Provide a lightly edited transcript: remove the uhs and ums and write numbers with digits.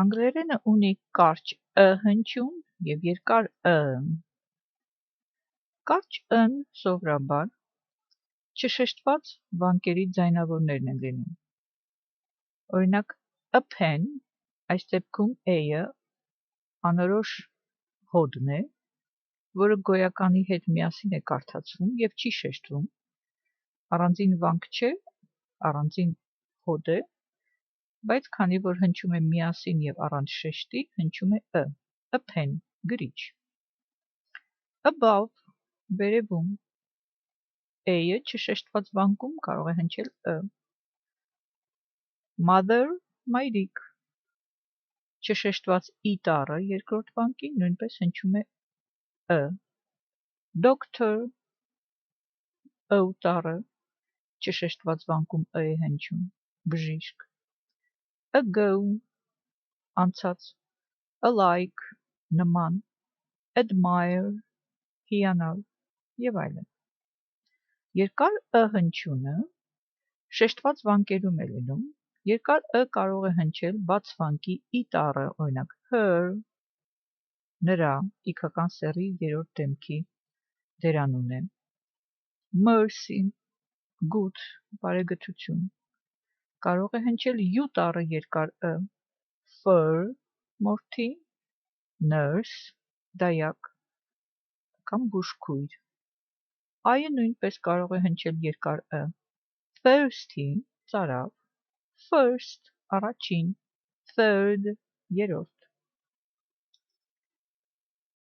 Անգլերենը ունի կարճ «ը» հնչյուն և երկար «ը»։ Կարճ «ը»-ն սովորաբար չշեշտված վանկերի ձայնավորներն են լինում։ Օրինակ, a pen, այս դեպքում a-ը անորոշ հոդն է, որը գոյականի հետ միասին է կարդացվում և չի շեշտվում, առանձին վանք չէ, առանձին հոդ է, բայց քանի որ հնչում է միասին և առանց շեշտի, հնչում է «ը», a pen, գրիչ։ Above, վերևում, a-ը չշեշտված վանկում կարող է հնչել «ը»։ Mother, մայրիկ, չշեշտված ի տառը երկրորդ վանկին նույնպես հնչում է «ը»։ Doctor, ը տառը, չշեշտված վանկում «ը» է հնչում, բժիշկ։ Ago, անցած, alike, նման, admire, հիանալ և այլն։ Երկար «ը» հնչյունը շեշտված վանկերում է լինում, երկար «ը» կարող է հնչել բաց վանկի ի տառը, օրինակ her, նրա, իգական սեռի երրորդ դեմքի դերանուն է։ Mercy, good, բարեգթություն, կարող է հնչել յու տառը երկար «ը», fur, մորթի, nurse, դայակ կամ բուժքույր։ I-ը նույնպես կարող է հնչել երկար «ը», thirsty, ծարավ, first, առաջին, third, երրորդ։